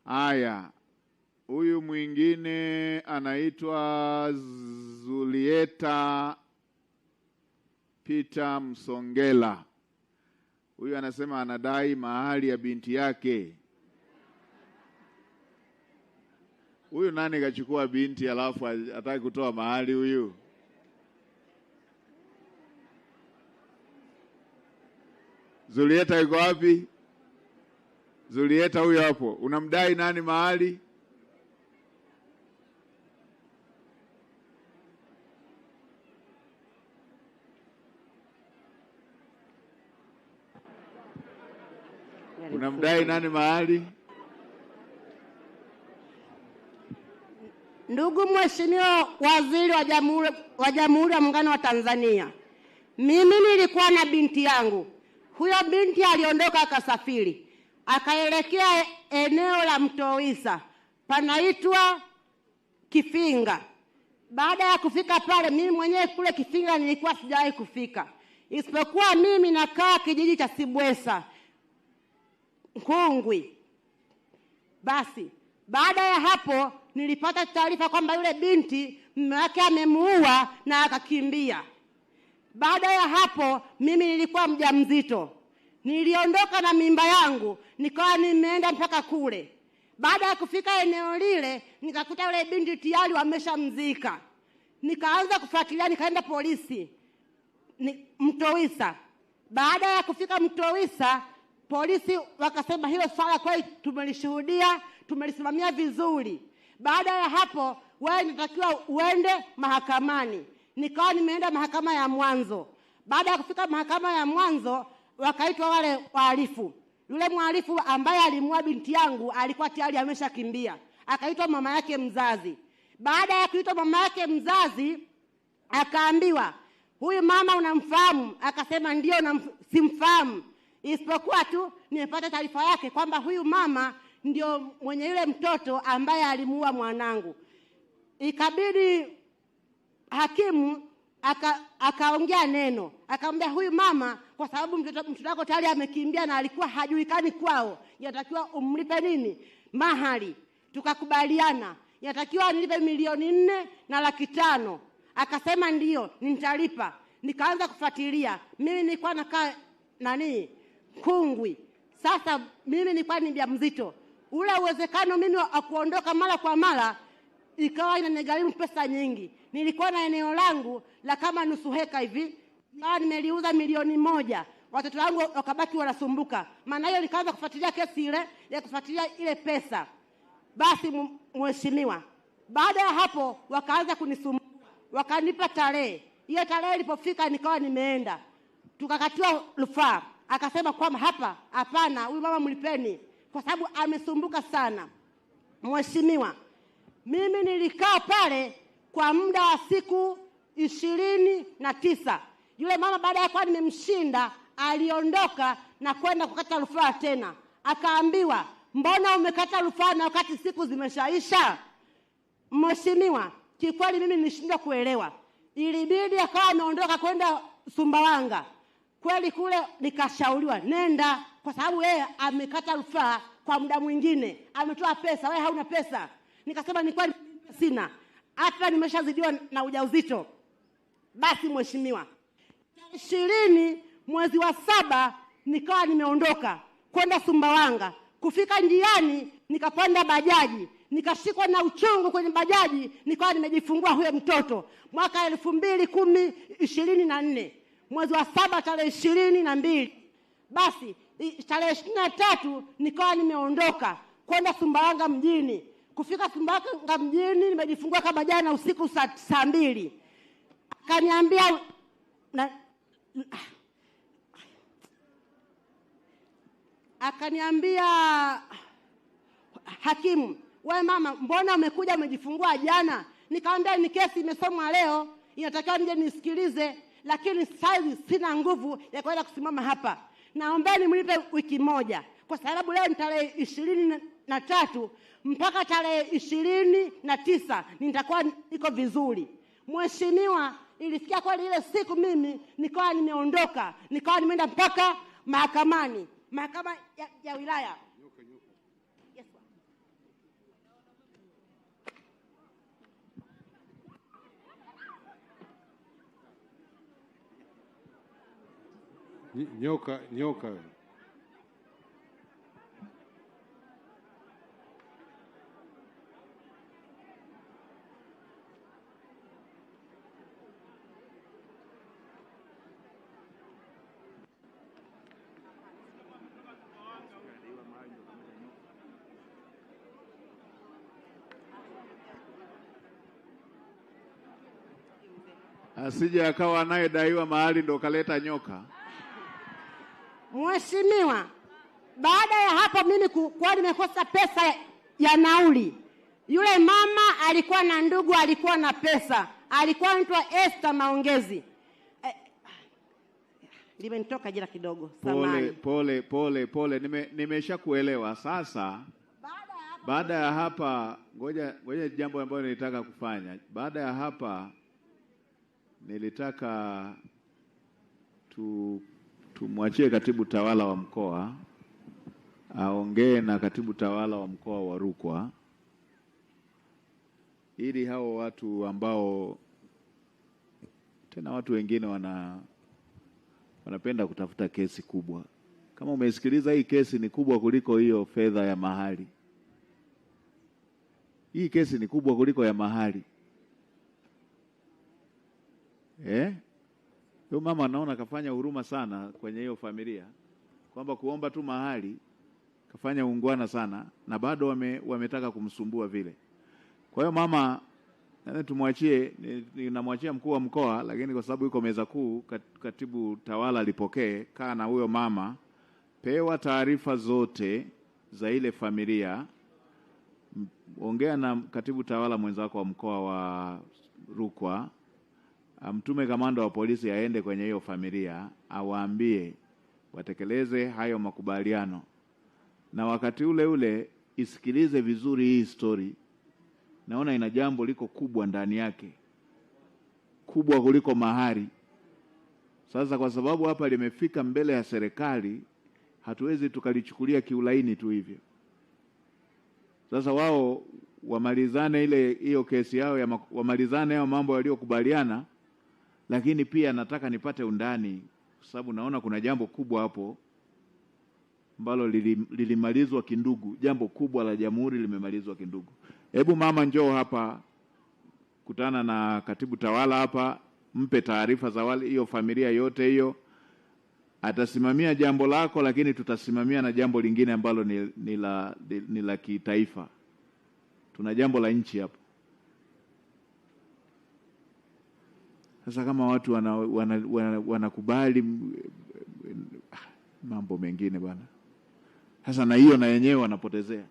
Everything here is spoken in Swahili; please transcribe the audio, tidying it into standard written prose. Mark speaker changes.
Speaker 1: Haya, huyu mwingine anaitwa Zulieta Peter Msongela. Huyu anasema anadai mahali ya binti yake. Huyu nani kachukua binti alafu hataki kutoa mahali huyu? Zulieta yuko wapi? Zulieta huyu hapo. Unamdai nani mahali? Unamdai nani mahali?
Speaker 2: Ndugu Mheshimiwa Waziri wa Jamhuri ya Muungano wa Tanzania, mimi nilikuwa na binti yangu. Huyo binti aliondoka akasafiri, akaelekea eneo la Mtowisa, panaitwa Kifinga. Baada ya kufika pale, mimi mwenyewe kule Kifinga nilikuwa sijawahi kufika, isipokuwa mimi nakaa kijiji cha Sibwesa Nkungwi. Basi baada ya hapo nilipata taarifa kwamba yule binti mume wake amemuua na akakimbia. Baada ya hapo mimi nilikuwa mjamzito. Niliondoka na mimba yangu, nikawa nimeenda mpaka kule. Baada ya kufika eneo lile, nikakuta yule binti tayari wameshamzika. Nikaanza kufuatilia, nikaenda polisi Mtowisa. Baada ya kufika Mtowisa, polisi wakasema hilo swala kweli tumelishuhudia, tumelisimamia vizuri. Baada ya hapo, wewe unatakiwa uende mahakamani. Nikawa nimeenda mahakama ya mwanzo. Baada ya kufika mahakama ya mwanzo, wakaitwa wale wahalifu. Yule mhalifu ambaye alimuua binti yangu alikuwa tayari ameshakimbia. Akaitwa mama yake mzazi. Baada ya kuitwa mama yake mzazi, akaambiwa, "Huyu mama unamfahamu?" Akasema, "Ndio, simfahamu. Isipokuwa tu nimepata taarifa yake kwamba huyu mama ndio mwenye yule mtoto ambaye alimuua mwanangu." Ikabidi hakimu akaongea neno. Akamwambia, "Huyu mama, kwa sababu mtoto wako tayari amekimbia na alikuwa hajulikani kwao, yatakiwa umlipe nini? Mahari." Tukakubaliana, yatakiwa nilipe 4,4 na 500,000. Akasema, "Ndio, nitalipa." Nikaanza kufuatilia. Mimi nilikuwa nakaa Nkungwi. Sasa mimi nilikuwa ni mjamzito. Ule uwezekano mimi wa kuondoka mara kwa mara ikawa inanigharimu pesa nyingi. Nilikuwa na eneo langu la kama nusu heka hivi. Nimeliuza 1,000,000. Watoto wangu wakabaki wanasumbuka. Maana hiyo nikaanza kufuatilia kesi ile, ya kufuatilia ile pesa. Basi mheshimiwa, baada ya hapo wakaanza kunisumbua. Wakanipa tarehe. Hiyo tarehe ilipofika nikawa nimeenda. Tukakatiwa rufaa. Akasema kwamba hapana, huyu mama mlipeni kwa sababu amesumbuka sana. Mheshimiwa, mimi nilikaa pale kwa muda wa siku 29. Yule mama baada ya kuwa nimemshinda aliondoka na kwenda kukata rufaa tena. Akaambiwa, "Mbona umekata rufaa na wakati siku zimeshaisha?" Mheshimiwa, kikweli mimi nilishindwa kuelewa. Ilibidi akawa ameondoka kwenda Sumbawanga. Kweli kule nikashauriwa, "Nenda kwa sababu yeye amekata rufaa kwa muda mwingine. Ametoa pesa, wewe hauna pesa." Nikasema nilikuwa sina. Hata nimeshazidiwa na ujauzito. Basi mheshimiwa, 20 mwezi wa 7 nikawa nimeondoka kwenda Sumbawanga. Kufika njiani nikapanda bajaji. Nikashikwa na uchungu kwenye bajaji, nikawa nimejifungua huyo mtoto. Mwaka 2024. Mwezi wa 7 tarehe 22. Basi tarehe 23 nikawa nimeondoka kwenda Sumbawanga mjini. Kufika Sumbawanga mjini nimejifungua kama jana usiku saa 2. Akaniambia hakimu, "Wewe mama, mbona umekuja umejifungua jana?" Nikamwambia, "Ni kesi imesomwa leo, inatakiwa nije nisikilize, lakini sasa sina nguvu ya kwenda kusimama hapa. Naombeni mlipe wiki moja kwa sababu leo ni tarehe 23 mpaka tarehe 29 nitakuwa niko vizuri." Mheshimiwa, ilifikia kweli ile siku mimi nikawa nimeondoka, nikawa nimeenda mpaka mahakamani, mahakama ya wilaya. Yes,
Speaker 3: Nyoka.
Speaker 1: Asije akawa anayedaiwa mahali ndo kaleta nyoka.
Speaker 2: Mheshimiwa, baada ya hapo mimi kwa nimekosa pesa ya nauli. Yule mama alikuwa na ndugu, alikuwa na pesa. Alikuwa anaitwa Esther Maongezi. Limenitoka jina kidogo. Samahani.
Speaker 1: Pole. Nimeshakuelewa. Sasa baada ya hapa ngoja jambo ambalo nilitaka kufanya. Baada ya hapa nilitaka tumwachie katibu tawala wa mkoa aongee na katibu tawala wa mkoa wa Rukwa, ili hao watu ambao tena watu wengine wanapenda kutafuta kesi kubwa. Kama umesikiliza, hii kesi ni kubwa kuliko hiyo fedha ya mahali. Hii kesi ni kubwa kuliko ya mahali. Huyo mama naona kafanya huruma sana kwenye hiyo familia, kwamba kuomba tu mahali kafanya ungwana sana, na bado wametaka kumsumbua vile. Kwa hiyo mama, tumwachie, ninamwachia mkuu wa mkoa, lakini kwa sababu yuko meza kuu, katibu tawala alipokee, kaa na huyo mama, pewa taarifa zote za ile familia, ongea na katibu tawala mwenzako wa mkoa wa Rukwa, amtume kamanda wa polisi aende kwenye hiyo familia, awaambie watekeleze hayo makubaliano, na wakati ule isikilize vizuri hii story. Naona ina jambo liko kubwa ndani yake, kubwa kuliko mahari. Sasa kwa sababu hapa limefika mbele ya serikali, hatuwezi tukalichukulia kiulaini tu hivyo. Sasa wao wamalizane hiyo kesi yao wamalizane hayo mambo waliokubaliana, lakini pia nataka nipate undani, kwa sababu naona kuna jambo kubwa hapo ambalo lilimalizwa kindugu. Jambo kubwa la jamhuri limemalizwa kindugu. Hebu mama, njoo hapa, kutana na katibu tawala hapa, mpe taarifa za wale hiyo familia yote hiyo. Atasimamia jambo lako, lakini tutasimamia na jambo lingine ambalo ni la kitaifa. Tuna jambo la nchi hapo. Sasa kama watu wanakubali mambo mengine bwana, sasa na hiyo na yenyewe wanapotezea.